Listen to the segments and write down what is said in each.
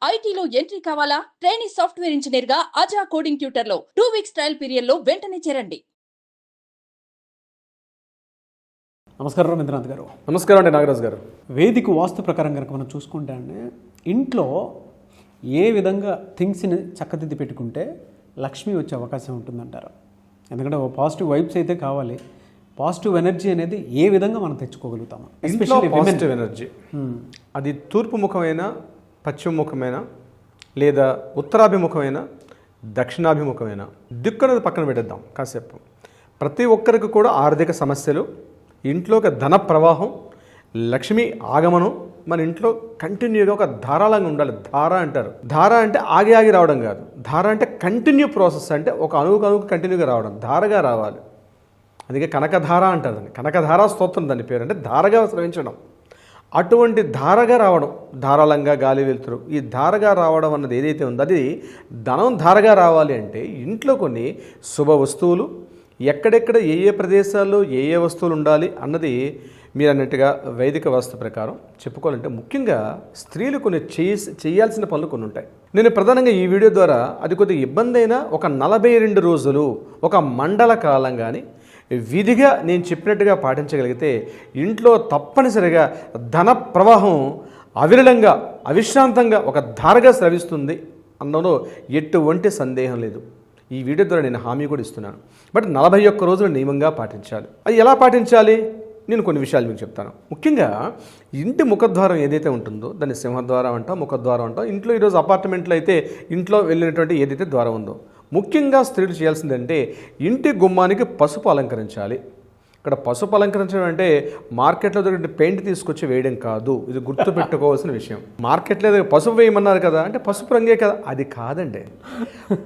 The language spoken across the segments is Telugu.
ఐటీలో ఎంట్రీ కావాలా? ట్రైనీ సాఫ్ట్వేర్ ఇంజనీర్ గా అజా కోడింగ్ ట్యూటర్ లో 2 వీక్స్ ట్రయల్ పీరియడ్ లో వెంటనే చేరండి. నమస్కారం రవీంద్రనాథ్ గారు. నమస్కారం అండి నాగరాజు గారు. వేదిక వాస్తు ప్రకారం కనుక మనం చూసుకుంటే అండి, ఇంట్లో ఏ విధంగా థింగ్స్ని చక్కదిద్ది పెట్టుకుంటే లక్ష్మి వచ్చే అవకాశం ఉంటుందంటారు? ఎందుకంటే పాజిటివ్ వైబ్స్ అయితే కావాలి, పాజిటివ్ ఎనర్జీ అనేది ఏ విధంగా మనం తెచ్చుకోగలుగుతాము? ఎస్పెషల్లీ పాజిటివ్ ఎనర్జీ అది తూర్పు ముఖమైన, పశ్చిమ ముఖమైన, లేదా ఉత్తరాభిముఖమైన, దక్షిణాభిముఖమైన దిక్కునది పక్కన పెట్టేద్దాం కాసేపు. ప్రతి ఒక్కరికి కూడా ఆర్థిక సమస్యలు, ఇంట్లోకి ధన ప్రవాహం, లక్ష్మి ఆగమనం మన ఇంట్లో కంటిన్యూగా ఒక ధారాళంగా ఉండాలి. ధార అంటారు. ధార అంటే ఆగి ఆగి రావడం కాదు. ధార అంటే కంటిన్యూ ప్రాసెస్, అంటే ఒక అణువుకు కంటిన్యూగా రావడం, ధారగా రావాలి. అందుకే కనకధార అంటారు దాన్ని. కనకధార స్తోత్రం దాని పేరు, అంటే ధారగా స్రవించడం. అటువంటి ధారగా రావడం, ధారాళంగా గాలి వెళ్తురు, ఈ ధారగా రావడం అన్నది ఏదైతే ఉందో అది ధనం ధారగా రావాలి. అంటే ఇంట్లో కొన్ని శుభ వస్తువులు, ఎక్కడెక్కడ ఏ ఏ ప్రదేశాల్లో ఏ ఏ వస్తువులు ఉండాలి అన్నది మీరు అన్నట్టుగా వైదిక వాస్తు ప్రకారం చెప్పుకోవాలంటే ముఖ్యంగా స్త్రీలు కొన్ని చేయాల్సిన పనులు కొన్ని ఉంటాయి. నేను ప్రధానంగా ఈ వీడియో ద్వారా అది కొద్దిగా ఇబ్బంది అయినా ఒక 42 రోజులు ఒక మండల కాలం కానీ విధిగా నేను చెప్పినట్టుగా పాటించగలిగితే ఇంట్లో తప్పనిసరిగా ధన ప్రవాహం అవిరళంగా అవిశ్రాంతంగా ఒక ధారగా స్రవిస్తుంది అన్నలో ఎటువంటి సందేహం లేదు. ఈ వీడియో ద్వారా నేను హామీ కూడా ఇస్తున్నాను. బట్ 41 రోజులు నియమంగా పాటించాలి. అది ఎలా పాటించాలి? నేను కొన్ని విషయాలు మీకు చెప్తాను. ముఖ్యంగా ఇంటి ముఖద్వారం ఏదైతే ఉంటుందో దాన్ని సింహద్వారం అంటాం, ముఖద్వారం అంటాం. ఇంట్లో ఈరోజు అపార్ట్మెంట్లో అయితే ఇంట్లో వెళ్ళినటువంటి ఏదైతే ద్వారం ఉందో, ముఖ్యంగా స్త్రీలు చేయాల్సిందంటే ఇంటి గుమ్మానికి పసుపు అలంకరించాలి. ఇక్కడ పసుపు అలంకరించడం అంటే మార్కెట్లో దొరికిన పెయింట్ తీసుకొచ్చి వేయడం కాదు. ఇది గుర్తుపెట్టుకోవాల్సిన విషయం. మార్కెట్లో పసుపు వేయమన్నారు కదా అంటే పసుపు రంగే కదా, అది కాదండి.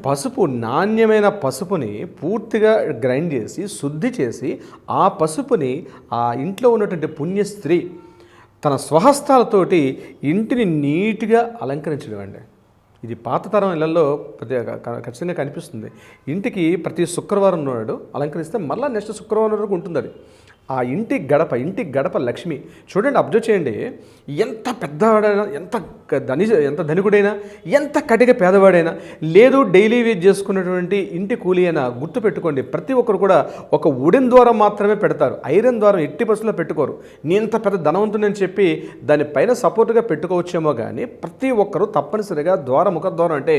పసుపు, నాణ్యమైన పసుపుని పూర్తిగా గ్రైండ్ చేసి శుద్ధి చేసి ఆ పసుపుని ఆ ఇంట్లో ఉన్నటువంటి పుణ్య స్త్రీ తన స్వహస్తాలతోటి ఇంటిని నీట్గా అలంకరించడం అండి. ఇది పాత తరం ఇళ్లలో ఖచ్చితంగా కనిపిస్తుంది. ఇంటికి ప్రతి శుక్రవారం నాడు అలంకరిస్తే మళ్ళీ నెక్స్ట్ శుక్రవారం వరకు ఉంటుంది అది. ఆ ఇంటి గడప లక్ష్మి చూడండి, అబ్జర్వ్ చేయండి. ఎంత పెద్దవాడైనా, ఎంత ధనికుడైనా, ఎంత కటిక పేదవాడైనా, లేదు డైలీ వేజ్ చేసుకున్నటువంటి ఇంటి కూలీ అయినా గుర్తుపెట్టుకోండి, ప్రతి ఒక్కరు కూడా ఒక వుడెన్ ద్వారం మాత్రమే పెడతారు. ఐరన్ ద్వారం ఎట్టి పరిస్థితుల్లో పెట్టుకోరు. నేను ఇంత పెద్ద ధనవంతుని చెప్పి దానిపైన సపోర్ట్గా పెట్టుకోవచ్చేమో కానీ ప్రతి ఒక్కరు తప్పనిసరిగా ముఖద్వారం అంటే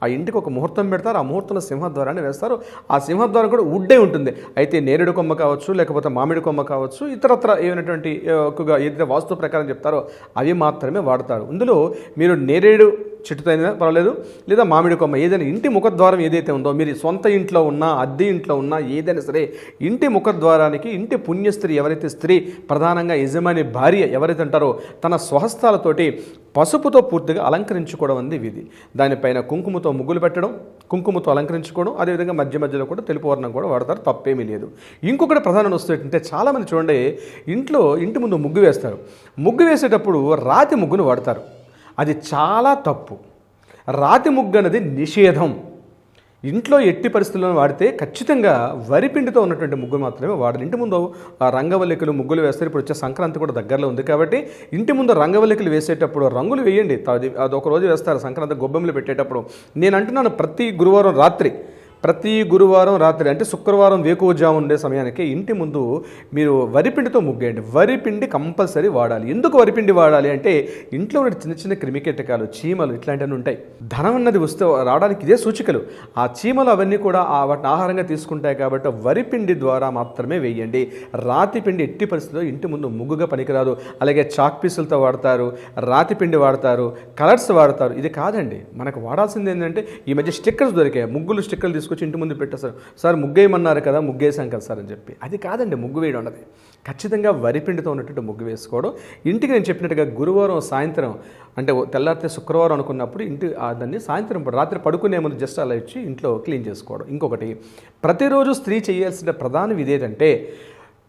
ఆ ఇంటికి ఒక ముహూర్తం పెడతారు. ఆ ముహూర్తంలో సింహద్వారాన్ని వేస్తారు. ఆ సింహద్వారం కూడా వుడ్డే ఉంటుంది. అయితే నేరేడు కొమ్మ కావచ్చు, లేకపోతే మామిడి కొమ్మ కావచ్చు, ఇతరత్ర ఏమైనటువంటి ఎక్కువగా ఏదైతే వాస్తు ప్రకారం చెప్తారో అవి మాత్రమే వాడతారు. ఇందులో మీరు నేరేడు చెట్టుతో అయినా పర్వాలేదు, లేదా మామిడి కొమ్మ, ఏదైనా ఇంటి ముఖద్వారం ఏదైతే ఉందో, మీరు సొంత ఇంట్లో ఉన్నా అద్దె ఇంట్లో ఉన్నా ఏదైనా సరే ఇంటి ముఖద్వారానికి ఇంటి పుణ్యస్త్రీ ఎవరైతే స్త్రీ ప్రధానంగా యజమాని భార్య ఎవరైతే అంటారో తన స్వహస్తాలతోటి పసుపుతో పూర్తిగా అలంకరించుకోవడం అనేది విధి. దానిపైన కుంకుమతో ముగ్గులు పెట్టడం, కుంకుమతో అలంకరించుకోవడం, అదేవిధంగా మధ్య మధ్యలో కూడా తెలుపు వర్ణం కూడా వాడతారు, తప్పేమీ లేదు. ఇంకొకటి ప్రధాన వస్తువు ఏంటంటే చాలామంది చూడండి ఇంటి ముందు ముగ్గు వేస్తారు. ముగ్గు వేసేటప్పుడు రాతి ముగ్గును వాడతారు. అది చాలా తప్పు. రాతి ముగ్గు అనేది నిషేధం. ఇంట్లో ఎట్టి పరిస్థితుల్లో వాడితే ఖచ్చితంగా వరిపిండితో ఉన్నటువంటి ముగ్గులు మాత్రమే వాడాలి. ఇంటి ముందు రంగవల్లికలు ముగ్గులు వేస్తారు. ఇప్పుడు వచ్చే సంక్రాంతి కూడా దగ్గరలో ఉంది కాబట్టి ఇంటి ముందు రంగవల్లికలు వేసేటప్పుడు రంగులు వేయండి. అది ఒక రోజు వేస్తారు సంక్రాంతి గొబ్బెమ్మలు పెట్టేటప్పుడు. నేను అంటున్నాను ప్రతి గురువారం రాత్రి అంటే శుక్రవారం వేకువజాము ఉండే సమయానికి ఇంటి ముందు మీరు వరిపిండితో ముగ్గేయండి. వరిపిండి కంపల్సరీ వాడాలి. ఎందుకు వరిపిండి వాడాలి అంటే ఇంట్లో ఉన్న చిన్న చిన్న క్రిమికీటకాలు, చీమలు ఇట్లాంటివన్నీ ఉంటాయి. ధనం అన్నది వస్తే రావడానికి ఇదే సూచికలు. ఆ చీమలు అవన్నీ కూడా వాటిని ఆహారంగా తీసుకుంటాయి కాబట్టి వరిపిండి ద్వారా మాత్రమే వేయండి. రాతి పిండి ఎట్టి పరిస్థితుల్లో ఇంటి ముందు ముగ్గుగా పనికిరాదు. అలాగే చాక్ పీసులతో వాడతారు, రాతి పిండి వాడతారు, కలర్స్ వాడతారు. ఇది కాదండి. మనకు వాడాల్సింది ఏంటంటే ఈ మధ్య స్టిక్కర్స్ దొరికాయి. ముగ్గులు స్టిక్కర్లు తీసుకొచ్చి ఇంటి ముందు పెట్టేస్తారు. సార్ ముగ్గేయమన్నారు కదా, ముగ్గేసాం కదా సార్ అని చెప్పి. అది కాదండి ముగ్గు వేయడం అన్నది. ఖచ్చితంగా వరిపిండితో ఉన్నటువంటి ముగ్గు వేసుకోవడం. ఇంటికి నేను చెప్పినట్టుగా గురువారం సాయంత్రం అంటే తెల్లారితే శుక్రవారం అనుకున్నప్పుడు దాన్ని సాయంత్రం రాత్రి పడుకునే ముందు జస్ట్ అలా ఇచ్చి ఇంట్లో క్లీన్ చేసుకోవడం. ఇంకొకటి ప్రతిరోజు స్త్రీ చేయాల్సిన ప్రధాన విధి ఏంటంటే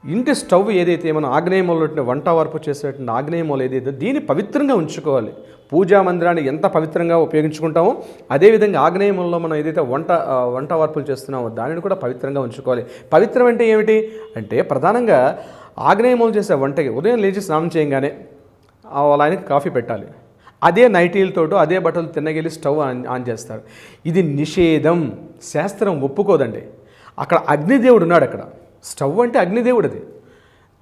ఇంటి స్టవ్ ఏదైతే మనం ఆగ్నేయమూలలో వంట వార్పు చేసేటువంటి ఆగ్నేయమూల ఏదైతే దీన్ని పవిత్రంగా ఉంచుకోవాలి. పూజా మందిరాన్ని ఎంత పవిత్రంగా ఉపయోగించుకుంటామో అదేవిధంగా ఆగ్నేయమూలలో మనం ఏదైతే వంట వార్పులు చేస్తున్నామో దానిని కూడా పవిత్రంగా ఉంచుకోవాలి. పవిత్రం అంటే ఏమిటి అంటే ప్రధానంగా ఆగ్నేయమూలం చేసే వంటకి ఉదయం లేచి స్నానం చేయగానే వాళ్ళ ఆయనకి కాఫీ పెట్టాలి. అదే నైటీలతోటో అదే బట్టలు తిన్నగెళ్ళి స్టవ్ ఆన్ చేస్తారు. ఇది నిషేధం, శాస్త్రం ఒప్పుకోదండి. అక్కడ అగ్నిదేవుడు ఉన్నాడు. అక్కడ స్టవ్ అంటే అగ్నిదేవుడు. అది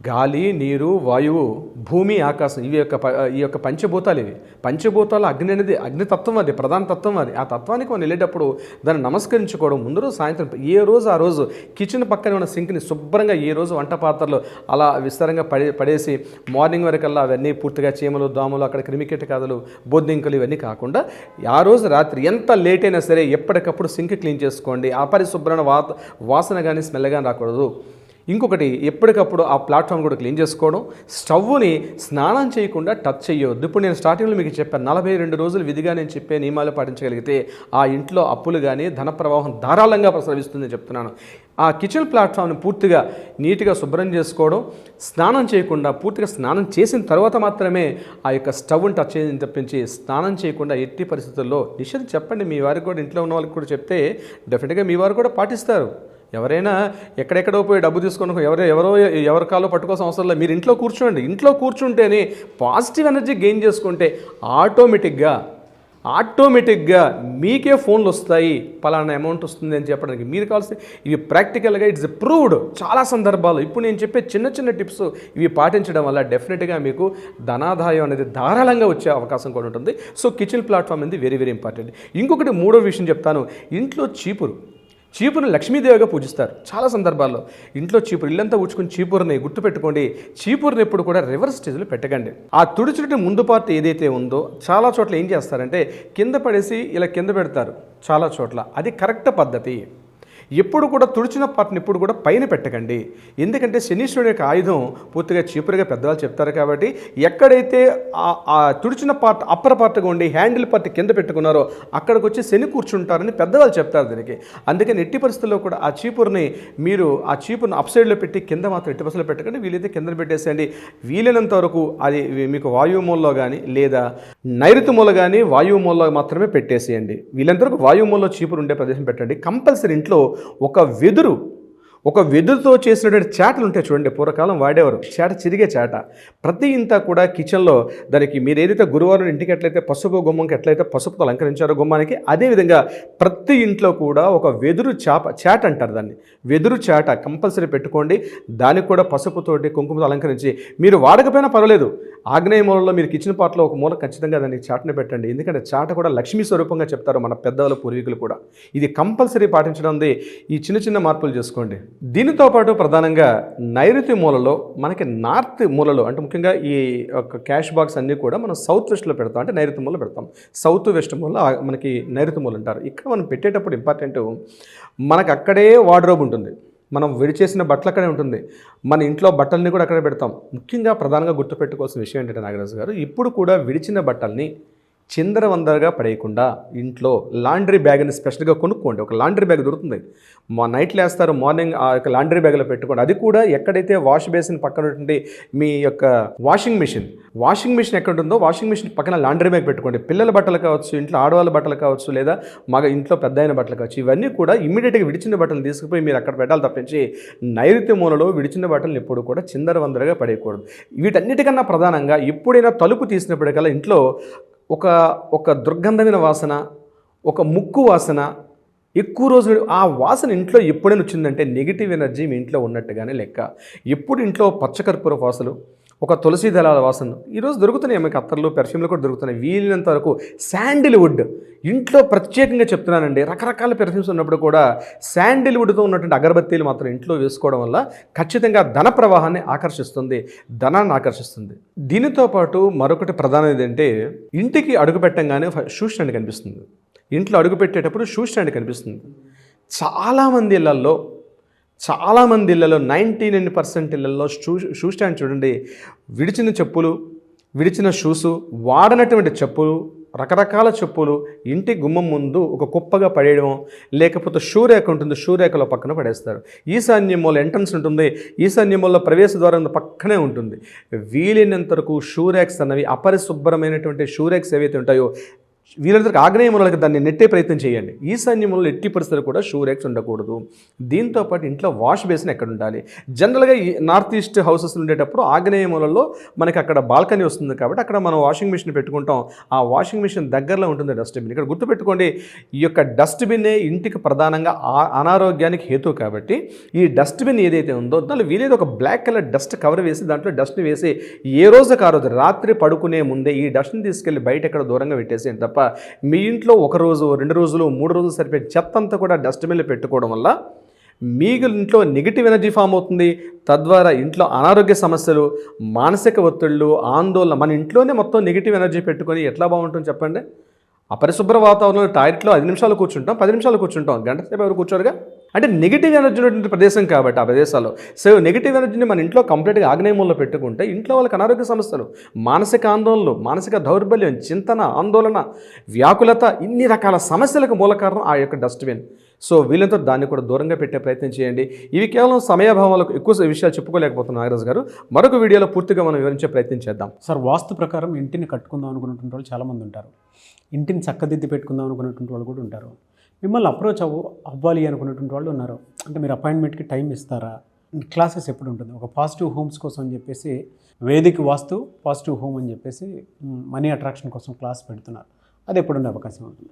గాలి, నీరు, వాయువు, భూమి, ఆకాశం, ఈ యొక్క పంచభూతాలు. ఇవి పంచభూతాలు అగ్ని అనేది అగ్నితత్వం, అది ప్రధాన తత్వం. అది ఆ తత్వానికి మనం వెళ్ళేటప్పుడు దాన్ని నమస్కరించుకోవడం, ముందు రోజు సాయంత్రం ఏ రోజు ఆ రోజు కిచెన్ పక్కన ఉన్న సింక్ని శుభ్రంగా ఏ రోజు వంట పాత్రలు అలా విస్తారంగా పడేసి మార్నింగ్ వరకల్లా అవన్నీ పూర్తిగా చీమలు, దోమలు, అక్కడ క్రిమికీటకాదులు, బొద్దింకలు ఇవన్నీ కాకుండా ఆ రోజు రాత్రి ఎంత లేట్ అయినా సరే ఎప్పటికప్పుడు సింక్ క్లీన్ చేసుకోండి. అపరిశుభ్రమైన వాసన కానీ స్మెల్ కానీ రాకూడదు. ఇంకొకటి, ఎప్పటికప్పుడు ఆ ప్లాట్ఫామ్ కూడా క్లీన్ చేసుకోవడం. స్టవ్ని స్నానం చేయకుండా టచ్ చేయొద్దు. ఇప్పుడు నేను స్టార్టింగ్లో మీకు చెప్పాను, 42 రోజులు విధిగా నేను చెప్పే నియమాలు పాటించగలిగితే ఆ ఇంట్లో అప్పులు కానీ ధన ప్రవాహం ధారాళంగా ప్రసరిస్తుందని చెప్తున్నాను. ఆ కిచెన్ ప్లాట్ఫామ్ని పూర్తిగా నీట్గా శుభ్రం చేసుకోవడం, స్నానం చేయకుండా పూర్తిగా స్నానం చేసిన తర్వాత మాత్రమే ఆ యొక్క స్టవ్ని టచ్ చేయని తప్పించి స్నానం చేయకుండా ఎట్టి పరిస్థితుల్లో నిషేధం చెప్పండి. మీ వారికి కూడా, ఇంట్లో ఉన్న వాళ్ళకి కూడా చెప్తే డెఫినెట్గా మీ వారు కూడా పాటిస్తారు. ఎవరైనా ఎక్కడెక్కడో పోయి డబ్బు తీసుకొని ఎవరి కాలో పట్టుకోవాల్సిన అవసరం లేదు. మీరు ఇంట్లో కూర్చోండి. ఇంట్లో కూర్చుంటేనే పాజిటివ్ ఎనర్జీ గెయిన్ చేసుకుంటే ఆటోమేటిక్గా మీకే ఫోన్లు వస్తాయి, పలానా అమౌంట్ వస్తుంది అని చెప్పడానికి. మీరు కావాల్సి ఇవి ప్రాక్టికల్గా ఇట్స్ ప్రూవ్డ్ చాలా సందర్భాలు. ఇప్పుడు నేను చెప్పే చిన్న చిన్న టిప్స్ ఇవి పాటించడం వల్ల డెఫినెట్గా మీకు ధనాదాయం అనేది ధారాళంగా వచ్చే అవకాశం కూడా ఉంటుంది. సో కిచెన్ ప్లాట్ఫామ్ అనేది వెరీ వెరీ ఇంపార్టెంట్. ఇంకొకటి, మూడో విషయం చెప్తాను. ఇంట్లో చీపురుని లక్ష్మీదేవిగా పూజిస్తారు చాలా సందర్భాల్లో. ఇంట్లో ఇల్లంతా ఊడ్చుకుని చీపురుని గుర్తుపెట్టుకోండి. చీపురుని ఎప్పుడు కూడా రివర్స్ స్టేజ్లో పెట్టకండి. ఆ తుడిచినట్టు ముందు పార్ట్ ఏదైతే ఉందో చాలా చోట్ల ఏం చేస్తారంటే కింద పడేసి ఇలా కింద పెడతారు చాలా చోట్ల. అది కరెక్ట్ పద్ధతి. ఎప్పుడు కూడా తుడిచిన పార్ట్ని ఎప్పుడు కూడా పైన పెట్టకండి. ఎందుకంటే శనీశ్వరుడు యొక్క ఆయుధం పూర్తిగా చీపురుగా పెద్దవాళ్ళు చెప్తారు. కాబట్టి ఎక్కడైతే ఆ తుడిచిన పార్ట్ అప్పర్ పార్ట్గా ఉండి హ్యాండిల్ పార్ట్ కింద పెట్టుకున్నారో అక్కడికి వచ్చి శని కూర్చుంటారని పెద్దవాళ్ళు చెప్తారు దీనికి. అందుకని ఎట్టి పరిస్థితుల్లో కూడా ఆ చీపురుని అప్ సైడ్లో పెట్టి కింద మాత్రం ఎట్టి పరిస్థితుల్లో పెట్టకండి. వీలైతే కింద పెట్టేసేయండి. వీలైనంత వరకు అది మీకు వాయువు మూలలో కానీ లేదా నైరుతి మూల కానీ వాయువు మూలలో మాత్రమే పెట్టేసేయండి. వీలైనంత వరకు వాయువు మూలలో చీపురు ఉండే ప్రదేశం పెట్టండి. కంపల్సరీ ఇంట్లో ఒక వెదురుతో చేసినటువంటి చాటలు ఉంటాయి చూడండి, పూర్వకాలం వాడేవారు. చిరిగే చాట ప్రతి ఇంత కూడా కిచెన్లో దానికి మీరు ఏదైతే గురువారం ఇంటికి ఎట్లయితే పసుపు గుమ్మంకి ఎట్లయితే పసుపుతో అలంకరించారో గుమ్మానికి, అదేవిధంగా ప్రతి ఇంట్లో కూడా ఒక వెదురు చాట అంటారు దాన్ని, వెదురు చాట కంపల్సరీ పెట్టుకోండి. దానికి కూడా పసుపుతోటి కుంకుమతో అలంకరించి, మీరు వాడకపోయినా పర్వాలేదు, ఆగ్నేయ మూలలో మీరు కిచెన్ పార్ట్లో ఒక మూల ఖచ్చితంగా దానికి చాటను పెట్టండి. ఎందుకంటే చాట కూడా లక్ష్మీ స్వరూపంగా చెప్తారు మన పెద్దవాళ్ళ పూర్వీకులు కూడా. ఇది కంపల్సరీ పాటించడం. ఈ చిన్న చిన్న మార్పులు చేసుకోండి. దీనితో పాటు ప్రధానంగా నైరుతి మూలలో, మనకి నార్త్ మూలలో, అంటే ముఖ్యంగా ఈ యొక్క క్యాష్ బాక్స్ అన్నీ కూడా మనం సౌత్ వెస్ట్లో పెడతాం, అంటే నైరుతి మూలలో పెడతాం. సౌత్ వెస్ట్ మూలలో మనకి నైరుతి మూల అంటారు. ఇక్కడ మనం పెట్టేటప్పుడు ఇంపార్టెంట్, మనకు అక్కడే వార్డ్రోబ్ ఉంటుంది, మనం విడిచేసిన బట్టలు అక్కడే ఉంటుంది, మన ఇంట్లో బట్టల్ని కూడా అక్కడే పెడతాం. ముఖ్యంగా ప్రధానంగా గుర్తుపెట్టుకోవాల్సిన విషయం ఏంటంటే నాగరాజు గారు, ఇప్పుడు కూడా విడిచిన బట్టల్ని చిందరవందరగా పడేయకుండా ఇంట్లో లాండ్రీ బ్యాగ్ని స్పెషల్గా కొనుక్కోండి. ఒక లాండ్రీ బ్యాగ్ దొరుకుతుంది, నైట్లో వేస్తారు, మార్నింగ్ ఆ యొక్క లాండ్రీ బ్యాగ్లో పెట్టుకోండి. అది కూడా ఎక్కడైతే వాష్ బేసిన్ పక్కన ఉంటుంది మీ యొక్క వాషింగ్ మిషన్ ఎక్కడ ఉంటుందో వాషింగ్ మిషన్ పక్కన లాండ్రీ బ్యాగ్ పెట్టుకోండి. పిల్లల బట్టలు కావచ్చు, ఇంట్లో ఆడవాళ్ళ బట్టలు కావచ్చు, లేదా ఇంట్లో పెద్ద అయిన బట్టలు కావచ్చు, ఇవన్నీ కూడా ఇమ్మీడియట్గా విడిచిన బట్టలు తీసుకుపోయి మీరు అక్కడ పెట్టాలి తప్పించి నైరుతి మూలలో విడిచిన బట్టలను ఎప్పుడు కూడా చిందరవందరగా పడేయకూడదు. వీటన్నిటికన్నా ప్రధానంగా ఎప్పుడైనా తలుపు తీసినప్పటికల్లా ఇంట్లో ఒక దుర్గంధమైన వాసన, ఒక ముక్కు వాసన ఎక్కువ రోజులు, ఆ వాసన ఇంట్లో ఎప్పుడైనా వచ్చిందంటే నెగిటివ్ ఎనర్జీ మీ ఇంట్లో ఉన్నట్టుగానే లెక్క. ఎప్పుడు ఇంట్లో పచ్చకర్పూర వాసనలు, ఒక తులసి దళాల వాసన ఈరోజు దొరుకుతున్నాయి, మీకు అత్తర్లు పెర్ఫ్యూమ్లు కూడా దొరుకుతున్నాయి. వీలైనంత వరకు శాండిల్వుడ్ ఇంట్లో ప్రత్యేకంగా చెప్తున్నానండి, రకరకాల పెర్ఫ్యూమ్స్ ఉన్నప్పుడు కూడా శాండిల్వుడ్తో ఉన్నటువంటి అగరబత్తీలు మాత్రం ఇంట్లో వేసుకోవడం వల్ల ఖచ్చితంగా ధన ప్రవాహాన్ని ఆకర్షిస్తుంది, ధనాన్ని ఆకర్షిస్తుంది. దీనితో పాటు మరొకటి ప్రధానం ఏంటంటే, ఇంటికి అడుగు పెట్టంగానే షూ స్టాండ్ కనిపిస్తుంది. ఇంట్లో అడుగు పెట్టేటప్పుడు షూ స్టాండ్ కనిపిస్తుంది. చాలామంది ఇళ్లలో 99% ఇళ్లలో షూ స్టాండ్ చూడండి, విడిచిన చెప్పులు, విడిచిన షూసు, వాడనటువంటి చెప్పులు, రకరకాల చెప్పులు ఇంటి గుమ్మం ముందు ఒక కుప్పగా పడేయడం, లేకపోతే షూ రేఖ ఉంటుంది, షూ రేఖలో పక్కన పడేస్తారు. ఈశాన్య మూల ఎంట్రన్స్ ఉంటుంది, ఈశాన్య మూలలో ప్రవేశ ద్వారం పక్కనే ఉంటుంది. వీలైనంత వరకు షూ రేక్స్ అన్నవి, అపరిశుభ్రమైనటువంటి షూ రేక్స్ ఏవైతే ఉంటాయో వీళ్ళందరికీ ఆగ్నేయ మూలకి దాన్ని నెట్టే ప్రయత్నం చేయండి. ఈశాన్య మూలలో ఎట్టి పరిస్థితులు కూడా షూ రేక్స్ ఉండకూడదు. దీంతోపాటు ఇంట్లో వాష్ బేసిన్ ఎక్కడ ఉండాలి? జనరల్గా ఈ నార్త్ ఈస్ట్ హౌసెస్ ఉండేటప్పుడు ఆగ్నేయ మూలలో మనకి అక్కడ బాల్కనీ వస్తుంది కాబట్టి అక్కడ మనం వాషింగ్ మిషన్ పెట్టుకుంటాం. ఆ వాషింగ్ మిషన్ దగ్గరలో ఉంటుంది డస్ట్బిన్. ఇక్కడ గుర్తుపెట్టుకోండి, ఈ యొక్క డస్ట్బిన్నే ఇంటికి ప్రధానంగా అనారోగ్యానికి హేతు కాబట్టి ఈ డస్ట్బిన్ ఏదైతే ఉందో దానిలో వీలైతే ఒక బ్లాక్ కలర్ డస్ట్ కవర్ వేసి దాంట్లో డస్ట్ని వేసి ఏ రోజుకి ఆ రోజు రాత్రి పడుకునే ముందే ఈ డస్ట్ని తీసుకెళ్ళి బయట ఎక్కడ దూరంగా పెట్టేసేయండి తప్ప మీ ఇంట్లో 1 రోజు 2 రోజులు 3 రోజులు సరిపోయే చెత్త అంతా కూడా డస్ట్బిన్లో పెట్టుకోవడం వల్ల మీ ఇంట్లో నెగిటివ్ ఎనర్జీ ఫామ్ అవుతుంది. తద్వారా ఇంట్లో అనారోగ్య సమస్యలు, మానసిక ఒత్తిళ్ళు, ఆందోళన, మన ఇంట్లోనే మొత్తం నెగిటివ్ ఎనర్జీ పెట్టుకొని ఎట్లా బాగుంటుంది చెప్పండి? అపరిశుభ్ర వాతావరణంలో టాయిలెట్లో 5 నిమిషాలు కూర్చుంటాం, 10 నిమిషాలు కూర్చుంటాం, గంట సేపు ఎవరు కూర్చోరుగా. అంటే నెగిటివ్ ఎనర్జీ ఉన్నటువంటి ప్రదేశం కాబట్టి ఆ ప్రదేశాల్లో నెగిటివ్ ఎనర్జీని మన ఇంట్లో కంప్లీట్గా ఆగ్నేయంలో పెట్టుకుంటే ఇంట్లో వాళ్ళకి అనారోగ్య సమస్యలు, మానసిక ఆందోళనలు, మానసిక దౌర్బల్యం, చింతన, ఆందోళన, వ్యాకులత, ఇన్ని రకాల సమస్యలకు మూల కారణం ఆ యొక్క డస్ట్బిన్. వీళ్ళంతా దాన్ని కూడా దూరంగా పెట్టే ప్రయత్నం చేయండి. ఇవి కేవలం సమయాభావాలకు ఎక్కువ విషయాలు చెప్పుకోలేకపోతున్నాం నాగరాజు గారు. మరొక వీడియోలో పూర్తిగా మనం వివరించే ప్రయత్నం చేద్దాం. సార్, వాస్తు ప్రకారం ఇంటిని కట్టుకుందాం అనుకున్నటువంటి వాళ్ళు చాలామంది ఉంటారు. ఇంటిని చక్కదిద్ది పెట్టుకుందాం అనుకున్నటువంటి వాళ్ళు కూడా ఉంటారు. మిమ్మల్ని అప్రోచ్ అవ్వాలి అనుకున్నటువంటి వాళ్ళు ఉన్నారు. అంటే మీరు అపాయింట్మెంట్కి టైం ఇస్తారా? క్లాసెస్ ఎప్పుడు ఉంటుంది? ఒక పాజిటివ్ హోమ్స్ కోసం అని చెప్పేసి వేదిక వాస్తు పాజిటివ్ హోమ్ అని చెప్పేసి మనీ అట్రాక్షన్ కోసం క్లాస్ పెడుతున్నారు. అది ఎప్పుడు ఉండే అవకాశం ఉంటుంది?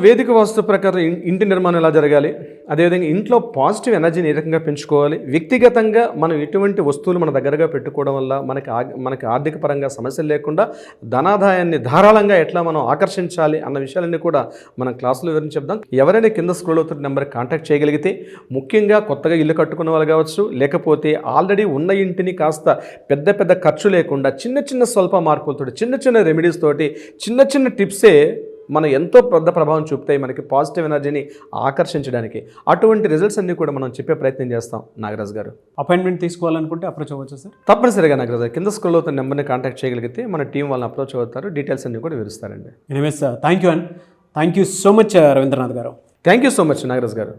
వేదిక వాస్తు ప్రకారం ఇంటి నిర్మాణం ఎలా జరగాలి, అదేవిధంగా ఇంట్లో పాజిటివ్ ఎనర్జీని ఏ రకంగా పెంచుకోవాలి, వ్యక్తిగతంగా మనం ఎటువంటి వస్తువులు మన దగ్గరగా పెట్టుకోవడం వల్ల మనకి ఆర్థిక పరంగా సమస్యలు లేకుండా ధనాదాయాన్ని ధారాళంగా ఎట్లా మనం ఆకర్షించాలి అన్న విషయాలన్నీ కూడా మనం క్లాసులో వివరించి చెప్దాం. ఎవరైనా కింద స్క్రోల్ అవుతున్న నెంబర్కి కాంటాక్ట్ చేయగలిగితే, ముఖ్యంగా కొత్తగా ఇల్లు కట్టుకున్న వాళ్ళు కావచ్చు, లేకపోతే ఆల్రెడీ ఉన్న ఇంటిని కాస్త పెద్ద పెద్ద ఖర్చు లేకుండా చిన్న స్వల్ప మార్పులతో, చిన్న రెమెడీస్ తోటి, చిన్న టిప్సే మనం ఎంతో పెద్ద ప్రభావం చూపుతాయి మనకి పాజిటివ్ ఎనర్జీని ఆకర్షించడానికి. అటువంటి రిజల్ట్స్ అన్నీ కూడా మనం చెప్పే ప్రయత్నం చేస్తాం నాగరాజు గారు. అపాయింట్మెంట్ తీసుకోవాలనుకుంటే అప్రోచ్ అవ్వచ్చు సార్? తప్పనిసరిగా నాగరాజు గారు కింద స్క్రోల్ అవుతున్న నెంబర్ని కాంటాక్ట్ చేయగలిగితే మన టీం వాళ్ళని అప్రోచ్ అవుతారు, డీటెయిల్స్ అన్నీ కూడా వివరిస్తారండి. Anyways, thank you so much Ravindranath garu. Thank you so much Nagaraju గారు.